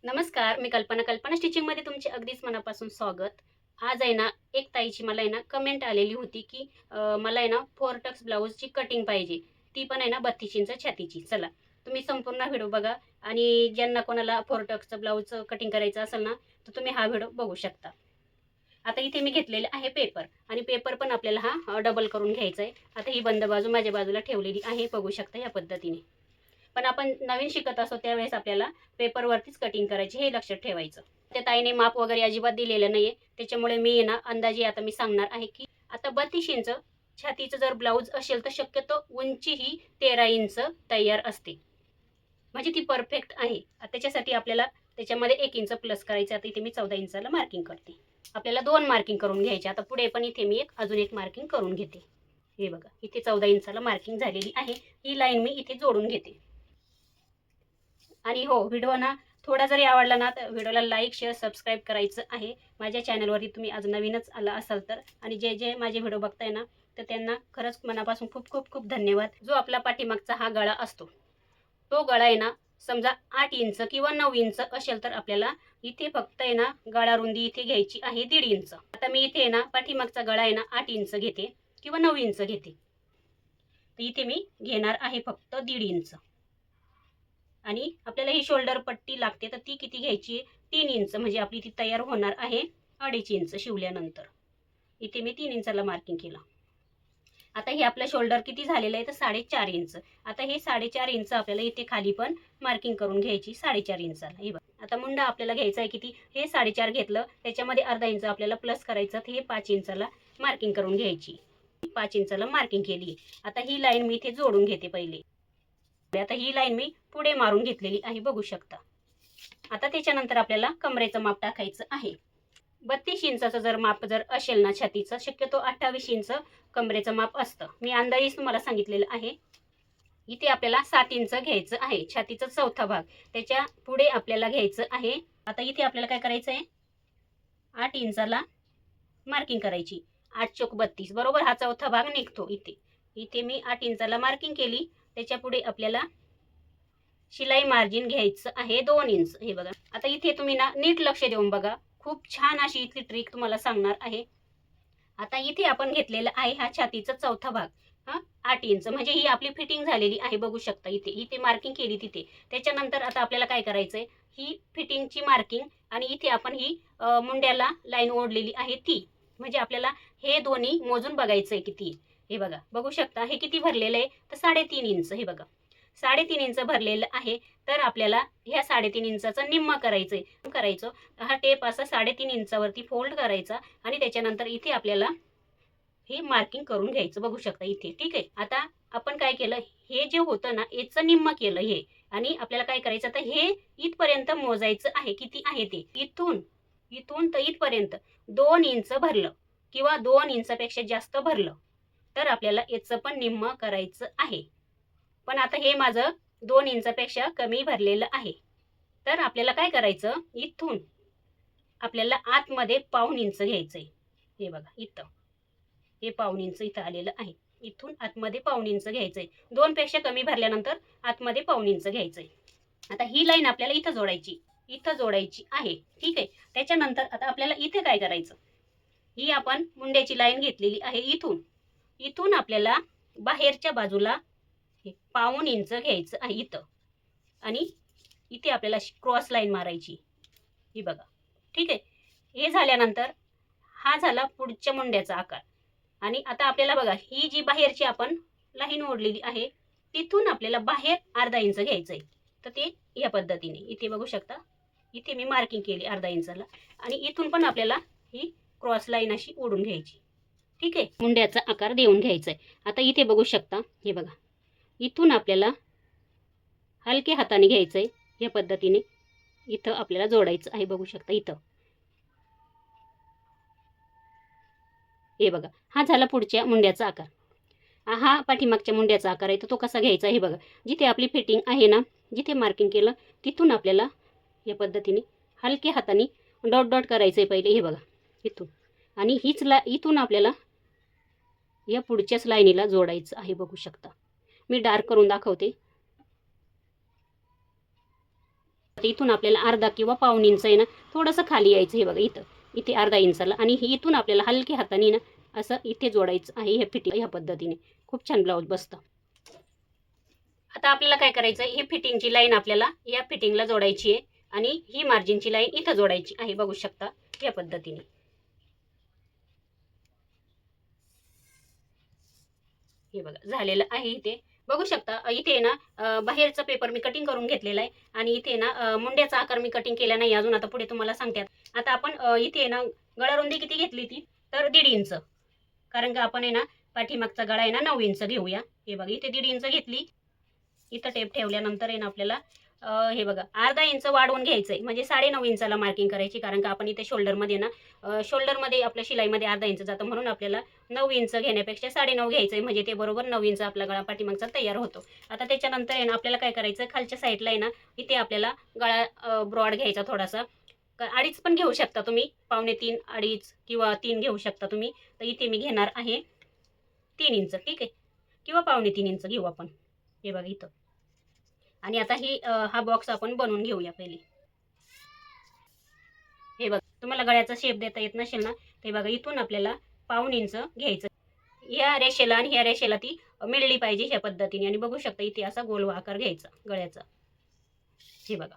नमस्कार, मी कल्पना स्टिचिंगमध्ये तुमचे अगदीच मनापासून स्वागत. आज आहे ना, एक ताईची मला आहे ना कमेंट आलेली होती, की मला आहे ना 4 टक्स ब्लाउजची कटिंग पाहिजे. ती पण आहे ना 32 इंच छातीची. चला, तुम्ही संपूर्ण व्हिडिओ बघा आणि ज्यांना कोणाला 4 टक्सचं ब्लाउजचं कटिंग करायचं असेल ना, तर तुम्ही हा व्हिडिओ बघू शकता. आता इथे मी घेतलेले आहे पेपर आणि पेपर पण आपल्याला हा डबल करून घ्यायचा आहे. आता ही बंद बाजू माझ्या बाजूला ठेवलेली आहे, बघू शकता या पद्धतीने. पण आपण नवीन शिकत असतो त्यावेळेस आपल्याला पेपरवरतीच कटिंग करायची हे लक्षात ठेवायचं. त्या ताईने माप वगैरे अजिबात दिलेलं नाहीये, त्याच्यामुळे मी ना अंदाजे आता मी सांगणार आहे, की आता 32 इंच छातीचं जर ब्लाऊज असेल तर शक्यतो उंची ही 13 इंच तयार असते, म्हणजे ती परफेक्ट आहे. त्याच्यासाठी आपल्याला त्याच्यामध्ये 1 इंच प्लस करायचं. आता इथे मी 14 इंचाला मार्किंग करते. आपल्याला 2 मार्किंग करून घ्यायचे. आता पुढे पण इथे मी अजून एक मार्किंग करून घेते. हे बघा, इथे 14 इंचाला मार्किंग झालेली आहे. ही लाईन मी इथे जोडून घेते. आणि हो, व्हिडिओ ना थोडा जरी आवडला ना तर व्हिडिओला लाईक शेअर सबस्क्राईब करायचं आहे. माझ्या चॅनलवरती तुम्ही आज नवीनच आला असाल तर, आणि जे जे माझे व्हिडिओ बघताय ना, तर त्यांना खरंच मनापासून खूप खूप खूप धन्यवाद. जो आपला पाठीमागचा हा गळा असतो, तो गळा आहे ना, समजा 8 इंच किंवा 9 इंच असेल तर आपल्याला इथे फक्त आहे ना गळा रुंदी इथे घ्यायची आहे 1.5 इंच. आता मी इथे आहे ना पाठीमागचा गळा आहे ना 8 इंच घेते किंवा 9 इंच घेते. तर इथे मी घेणार आहे फक्त 1.5 इंच. आणि आपल्याला ही शोल्डर पट्टी लागते, तर ती किती घ्यायची? 3 इंच, म्हणजे आपली ती तयार होणार आहे 2.5 इंच शिवल्यानंतर. इथे मी 3 इंचाला मार्किंग केलं. आता हे आपलं शोल्डर किती झालेलं आहे? तर 4.5 इंच. आता हे 4.5 इंच आपल्याला इथे खाली पण मार्किंग करून घ्यायची 4.5 इंचाला. हे बघा, आता मुंडा आपल्याला घ्यायचा आहे किती? हे 4.5 घेतलं, त्याच्यामध्ये अर्धा इंच आपल्याला प्लस करायचं, तर हे 5 इंचाला मार्किंग करून घ्यायची. 5 इंचाला मार्किंग केली. आता ही लाईन मी इथे जोडून घेते पहिले. आता ही लाईन मी पुढे मारून घेतलेली आहे, बघू शकता. आता त्याच्यानंतर आपल्याला कमरेचं माप टाकायचं आहे. 32 इंचाचं जर माप जर असेल ना छातीचं, शक्यतो 28 इंच कमरेचं माप असतं. मी अंदाजेच तुम्हाला सांगितलेलं आहे. इथे आपल्याला 7 इंच घ्यायचं आहे छातीचा चौथा भाग. त्याच्या पुढे आपल्याला घ्यायचं आहे. आता इथे आपल्याला काय करायचं आहे? 8 इंचाला मार्किंग करायची. 8 चोक 32 बरोबर, हा चौथा भाग निघतो इथे. इथे मी 8 इंचाला मार्किंग केली. त्याच्या पुढे आपल्याला शिलाई मार्जिन घ्यायचं आहे 2 इंच. हे बघा, आता इथे तुम्ही ना नीट लक्ष देऊन बघा. खूप छान अशी इथली ट्रिक तुम्हाला सांगणार आहे. आता इथे आपण घेतलेला आहे हा छातीचा चौथा भाग, हा 8 इंच, म्हणजे ही आपली फिटिंग झालेली आहे, बघू शकता. इथे इथे मार्किंग केली तिथे. त्याच्यानंतर आता आपल्याला काय करायचंय? ही फिटिंगची मार्किंग आणि इथे आपण ही मुंड्याला लाईन ओढलेली आहे ती, म्हणजे आपल्याला हे दोन्ही मोजून बघायचंय किती. हे बघा, बघू शकता हे किती भरलेलं आहे? तर 3.5 इंच. हे बघा, 3.5 इंच भरलेलं आहे. तर आपल्याला ह्या 3.5 इंचाचं निम्मा करायचं. हा टेप असा 3.5 इंचावरती फोल्ड करायचा आणि त्याच्यानंतर इथे आपल्याला हे मार्किंग करून घ्यायचं, बघू शकता इथे. ठीक आहे. आता आपण काय केलं? हे जे होतं ना याचं निम्मा केलं हे, आणि आपल्याला काय करायचं? आता हे इथपर्यंत मोजायचं आहे, किती आहे ते. इथून इथून तर इथपर्यंत 2 इंच भरलं किंवा 2 इंचापेक्षा जास्त भरलं तर आपल्याला याचं पण निम्म करायचं आहे. पण आता हे माझं 2 इंचापेक्षा कमी भरलेलं आहे. तर आपल्याला काय करायचं? इथून आपल्याला आतमध्ये पाऊण इंच घ्यायचंय. हे बघा इथं, हे पाऊण इंच इथं आलेलं आहे. इथून आतमध्ये पाऊण इंच घ्यायचंय. 2 पेक्षा कमी भरल्यानंतर आतमध्ये पाऊण इंच घ्यायचंय. आता ही लाईन आपल्याला इथं जोडायची आहे. ठीक आहे. त्याच्यानंतर आता आपल्याला इथे काय करायचं? ही आपण मुंड्याची लाईन घेतलेली आहे इथून. इथून आपल्याला बाहेरच्या बाजूला हे पाऊण इंच घ्यायचं आहे इथं, आणि इथे आपल्याला क्रॉस लाईन मारायची. ही बघा. ठीक आहे. हे झाल्यानंतर हा झाला पुढच्या मुंड्याचा आकार. आणि आता आपल्याला बघा, ही जी बाहेरची आपण लाईन ओढलेली आहे तिथून आपल्याला बाहेर अर्धा इंच घ्यायचंय. तर ते या पद्धतीने इथे बघू शकता. इथे मी मार्किंग केली अर्धा इंचाला, आणि इथून पण आपल्याला ही क्रॉस लाईन अशी ओढून घ्यायची. ठीक आहे. मुंड्याचा आकार देऊन घ्यायचा आहे. आता इथे बघू शकता. हे बघा, इथून आपल्याला हलके हाताने घ्यायचंय या पद्धतीने. इथं आपल्याला जोडायचं आहे, बघू शकता इथं. हे बघा, हा झाला पुढच्या मुंड्याचा आकार. हा पाठीमागच्या मुंड्याचा आकार आहे, तर तो कसा घ्यायचा? हे बघा, जिथे आपली फिटिंग आहे ना, जिथे मार्किंग केलं तिथून आपल्याला या पद्धतीने हलक्या हाताने डॉट डॉट करायचं आहे पहिले. हे बघा इथून, आणि इथून आपल्याला या पुढच्याच लाईनीला जोडायचं आहे, बघू शकता. मी डार्क करून दाखवते. इथून आपल्याला अर्धा किंवा पाऊण इंच आहे ना थोडंसं खाली यायचं. हे बघा इथं इथे अर्धा इंचाला, आणि इथून आपल्याला हलक्या हाताने ना असं इथे जोडायचं आहे. हे फिटिंग ह्या पद्धतीने खूप छान ब्लाऊज बसतं. आता आपल्याला काय करायचं, ही फिटिंगची लाईन आपल्याला या फिटिंगला जोडायची आहे आणि ही मार्जिनची लाईन इथं जोडायची आहे. बघू शकता या पद्धतीने. हे बघा झालेलं आहे. इथे बघू शकता इथे ना बाहेरचा पेपर मी कटिंग करून घेतलेला आहे आणि इथे ना मुंड्याचा आकार मी कटिंग केला नाही अजून. आता पुढे तुम्हाला सांगते. आता आपण इथे ना गळा रुंदी किती घेतली ती, तर 1.5 इंच. कारण का आपण आहे ना पाठीमागचा गळा आहे ना 9 इंच घेऊया. हे बघा इथे 1.5 इंच घेतली. इथं टेप ठेवल्यानंतर आहे ना आपल्याला हे बघा अर्धा इंच वाढवून घ्यायचंय, म्हणजे 9.5 इंचाला मार्किंग करायची. कारण का आपण इथे शोल्डरमध्ये ना शोल्डरमध्ये आपल्या शिलाईमध्ये अर्धा इंच जातं, म्हणून आपल्याला 9 इंच घेण्यापेक्षा 9.5 घ्यायचंय, म्हणजे ते बरोबर 9 इंच आपला गळा पाठीमागचा तयार होतो. आता त्याच्यानंतर आहे ना आपल्याला काय करायचं, खालच्या साईडला आहे ना इथे आपल्याला गळा ब्रॉड घ्यायचा थोडासा. 2.5 पण घेऊ शकता तुम्ही, 2.25 2.5 किंवा 3 घेऊ शकता तुम्ही. तर इथे मी घेणार आहे 3 इंच. ठीक आहे, किंवा 2.25 इंच घेऊ आपण. हे बघा इथं. आणि आता हा बॉक्स आपण बनवून घेऊया पहिले. हे बघा तुम्हाला गळ्याचा शेप देता येत नसेल ना, ते बघा इथून आपल्याला 1.5 इंच घ्यायचं. या रेषेला आणि ह्या रेषेला ती मिळली पाहिजे ह्या पद्धतीने. आणि बघू शकता इथे असा गोल आकार घ्यायचा गळ्याचा. हे बघा.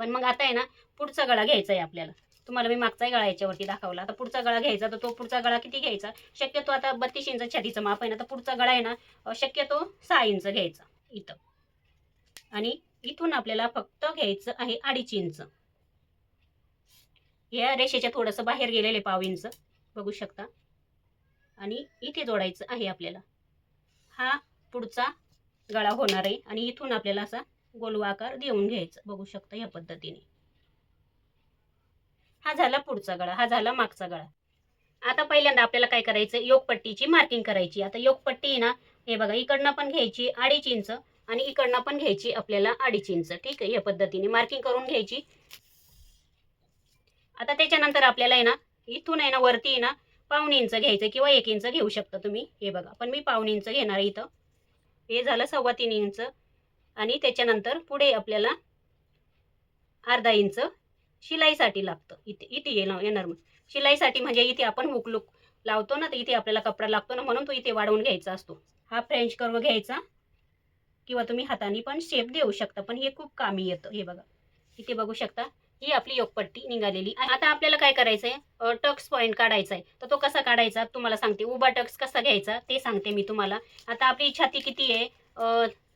पण मग आता आहे ना पुढचा गळा घ्यायचा आहे आपल्याला. तुम्हाला मी मागचा गळा याच्यावरती दाखवला. आता पुढचा गळा घ्यायचा, तर तो पुढचा गळा किती घ्यायचा, शक्यतो आता 32 इंच छातीचं माप आहे ना, तर पुढचा गळा आहे ना शक्यतो 6 इंच घ्यायचा इथं. आणि इथून आपल्याला फक्त घ्यायचं आहे 2.5 इंच. या रेषेच्या थोडंसं बाहेर गेलेले 1.5 इंच बघू शकता. आणि इथे जोडायचं आहे आपल्याला. हा पुढचा गळा होणार आहे आणि इथून आपल्याला असा गोल आकार देऊन घ्यायचा. बघू शकता या पद्धतीने. हा झाला पुढचा गळा, हा झाला मागचा गळा. आता पहिल्यांदा आपल्याला काय करायचं, योगपट्टीची मार्किंग करायची. आता योगपट्टी ना हे बघा इकडनं पण घ्यायची 2.5 इंच आणि इकडनं पण घ्यायची आपल्याला 2.5 इंच. ठीक आहे, या पद्धतीने मार्किंग करून घ्यायची. आता त्याच्यानंतर आपल्याला आहे ना इथून आहे ना वरती आहे ना 1.5 इंच घ्यायचं किंवा 1 इंच घेऊ शकता तुम्ही. हे बघा पण मी 1.5 इंच घेणार इथं. हे झालं 3.25 इंच. आणि त्याच्यानंतर पुढे आपल्याला अर्धा इंच शिलाईसाठी लागतं. इथे इथे येणार मग शिलाईसाठी, म्हणजे इथे आपण हुक लूक लावतो ना, तर इथे आपल्याला कपडा लागतो ना, म्हणून तो इथे वाढवून घ्यायचा असतो. हा फ्रेंच कर्व घ्यायचा किंवा तुम्ही हाताने पण शेप देऊ शकता, पण हे खूप कामी येतं. हे बघा इथे बघू शकता ही आपली योगपट्टी निघालेली आहे. आता आपल्याला काय करायचंय, टक्स पॉईंट काढायचा आहे. तर तो कसा काढायचा तुम्हाला सांगते. उभा टक्स कसा घ्यायचा ते सांगते मी तुम्हाला. आता आपली छाती किती आहे,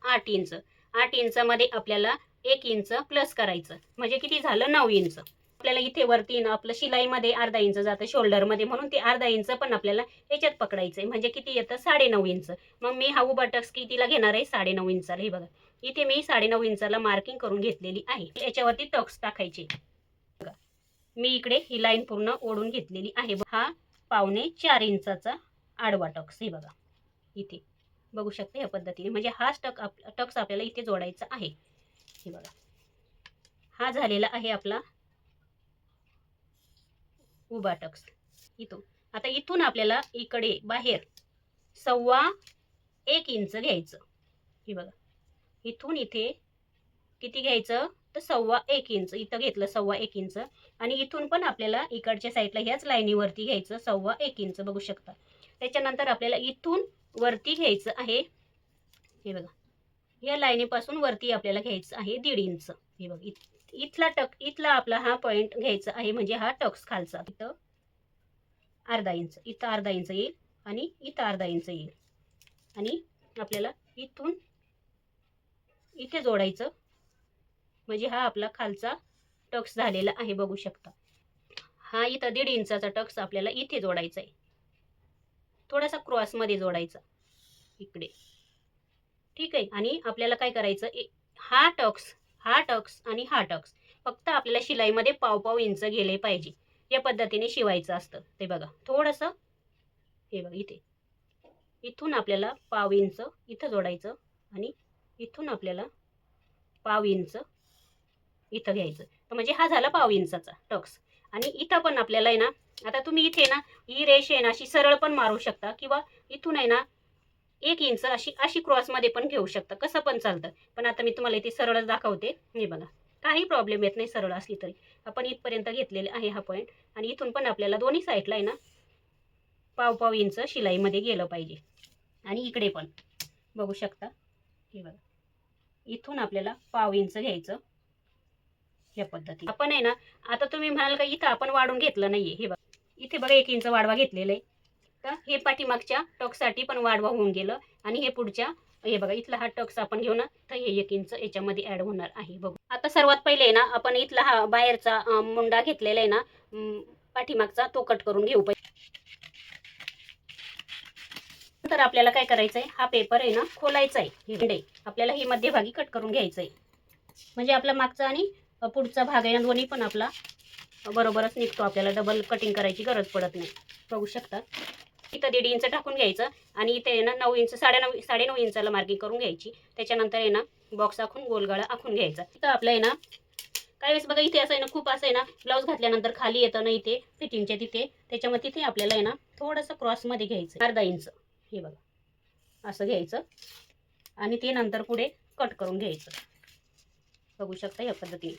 8 इंच. 8 इंचामध्ये आपल्याला 1 इंच प्लस करायचं, म्हणजे किती झालं 9 इंच. आपल्याला इथे वरती ना आपलं शिलाईमध्ये अर्धा इंच जातं शोल्डरमध्ये, म्हणून ते अर्धा इंच पण आपल्याला याच्यात पकडायचंय, म्हणजे किती येतं 9.5 इंच. मग मी हा उभा टक्स कितीला घेणार आहे, 9.5 इंचाला. हे बघा इथे मी 9.5 इंचाला मार्किंग करून घेतलेली आहे. याच्यावरती टक्स टाकायचे. बघा मी इकडे ही लाईन पूर्ण ओढून घेतलेली आहे. हा 3.25 इंचाचा आडवा टक्स. हे बघा इथे बघू शकता या पद्धतीने, म्हणजे हा टक्स आपल्याला इथे जोडायचा आहे. हे बघा हा झालेला आहे आपला उभा टक्स इथून. आता इथून आपल्याला इकडे बाहेर 1.25 इंच घ्यायचं. हे बघा इथून इथे किती घ्यायचं, तर 1.25 इंच इथं घेतलं 1.25 इंच. आणि इथून पण आपल्याला इकडच्या साईडला ह्याच लाईनीवरती घ्यायचं 1.25 इंच. बघू शकता. त्याच्यानंतर आपल्याला इथून वरती घ्यायचं आहे. हे बघा या लाईनीपासून वरती आपल्याला घ्यायचं आहे 1.5 इंच. हे बघा इथला आपला हा पॉइंट घ्यायचा आहे, म्हणजे हा टक्स खालचा. इथं अर्धा इंच, इथं अर्धा इंच येईल आणि इथं अर्धा इंच येईल. आणि आपल्याला इथून इथे जोडायचं, म्हणजे हा आपला खालचा टक्स झालेला आहे. बघू शकता. हा इथं 1.5 इंचाचा टक्स आपल्याला इथे जोडायचा आहे, थोडासा क्रॉसमध्ये जोडायचा इकडे. ठीक आहे. आणि आपल्याला काय करायचं, हा टक्स आणि हा टक्स फक्त आपल्याला शिलाईमध्ये 1.5 इंच गेले पाहिजे. या पद्धतीने शिवायचं असतं. ते बघा थोडंसं. हे बघा इथून आपल्याला 1.5 इंच इथं जोडायचं आणि इथून आपल्याला 1.5 इंच इथं घ्यायचं. तर म्हणजे हा झाला 1.5 इंचाचा टक्स. आणि इथं पण आपल्याला आहे ना, आता तुम्ही इथे ना ही रेष आहे ना अशी सरळ पण मारू शकता, किंवा इथून आहे ना 1 इंच अशी अशी क्रॉसमध्ये पण घेऊ शकता, कसं पण चालतं. पण आता मी तुम्हाला इथे सरळच दाखवते. हे बघा, काही प्रॉब्लेम येत नाही सरळ असली तरी. आपण इथपर्यंत घेतलेले आहे हा पॉईंट आणि इथून पण आपल्याला दोन्ही साईडला आहे ना पाव इंच शिलाईमध्ये गेलं पाहिजे. आणि इकडे पण बघू शकता. हे बघा, इथून आपल्याला पाव इंच घ्यायचं या पद्धतीने. आपण आहे ना, आता तुम्ही म्हणाल का इथं आपण वाढून घेतलं नाहीये. हे बघा, इथे बघा 1 इंच वाढवा घेतलेलं आहे. तर हे पाठीमागच्या टक्ससाठी पण वाढवा होऊन गेलं आणि हे पुढच्या हे बघा इथला हा टक्स आपण घेऊ ना, तर हे 1 इंच याच्यामध्ये ऍड होणार आहे. बघू आता सर्वात पहिले आहे ना, आपण इथला हा बाहेरचा मुंडा घेतलेला आहे ना पाठीमागचा, तो कट करून घेऊ पाहिजे. तर आपल्याला काय करायचंय, हा पेपर आहे ना खोलायचा आहे. हे आपल्याला हे मध्यभागी कट करून घ्यायचंय, म्हणजे आपला मागचा आणि पुढचा भाग आहे ना दोन्ही पण आपला बरोबरच निघतो. आपल्याला डबल कटिंग करायची गरज पडत नाही. बघू शकता, इथं 1.5 इंच टाकून घ्यायचं आणि इथे आहे ना 9 इंच 9.5 इंचाला मार्किंग करून घ्यायची. त्याच्यानंतर आहे ना बॉक्स आखून गोलगळा आखून घ्यायचा. इथं आपलं आहे ना काही वेळेस बघा इथे असं आहे ना, खूप असं आहे ना ब्लाऊज घातल्यानंतर खाली येतं ना इथे फिटिंगच्या तिथे, त्याच्यामध्ये तिथे आपल्याला आहे ना थोडंसं क्रॉसमध्ये घ्यायचं 1/2 इंच. हे बघा असं घ्यायचं आणि ते नंतर पुढे कट करून घ्यायचं. बघू शकता या पद्धतीने.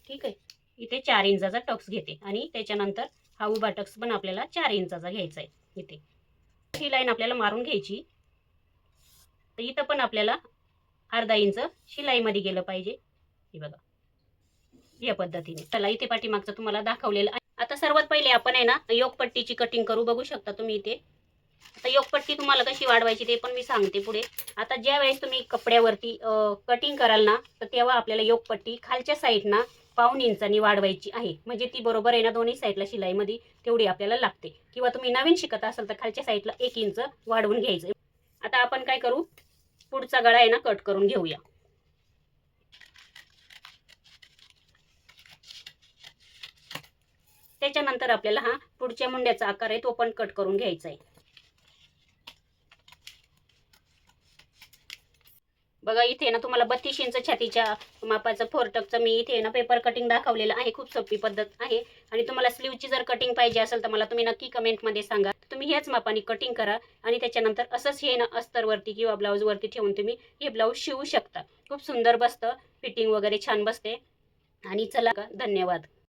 ठीक आहे, इथे 4 इंचाचा टक्स घेते आणि त्याच्यानंतर हा उभा टक्स पण आपल्याला 4 इंचाचा घ्यायचा आहे. इथे ही लाईन आपल्याला मारून घ्यायची. तर इथं पण आपल्याला 1/2 इंच शिलाईमध्ये गेलं पाहिजे. हे बघा या पद्धतीने. चला इथे पाठीमागचं तुम्हाला दाखवलेलं आहे. आता सर्वात पहिले आपण आहे ना योगपट्टीची कटिंग करू. बघू शकता तुम्ही इथे. आता योगपट्टी तुम्हाला कशी वाढवायची ते पण मी सांगते पुढे. आता ज्या वेळेस तुम्ही कपड्यावरती कटिंग कराल ना, तर तेव्हा आपल्याला योगपट्टी खालच्या साईडना 1/2 इंचानी वाढवायची आहे. म्हणजे ती बरोबर आहे ना दोन्ही साईडला शिलाईमध्ये तेवढी आपल्याला लागते. किंवा तुम्ही नवीन शिकत असाल तर खालच्या साईडला 1 इंच वाढवून घ्यायचं. आता आपण काय करू, पुढचा गळा आहे ना कट करून घेऊया. त्याच्यानंतर आपल्याला हा पुढच्या मुंड्याचा आकार आहे तो पण कट करून घ्यायचा आहे. बघा इथे ना तुम्हाला 32 इंच छातीच्या मापाचं 4 टक्सचं मी इथे ना पेपर कटिंग दाखवलेलं आहे. खूप सोपी पद्धत आहे. आणि तुम्हाला स्लीवची जर कटिंग पाहिजे असेल तर मला तुम्ही नक्की कमेंटमध्ये सांगा. तुम्ही ह्याच मापाने कटिंग करा आणि त्याच्यानंतर असंच हे ना अस्तरवरती किंवा ब्लाऊजवरती ठेवून तुम्ही हे ब्लाऊज शिवू शकता. खूप सुंदर बसतं, फिटिंग वगैरे छान बसते. आणि चला का, धन्यवाद.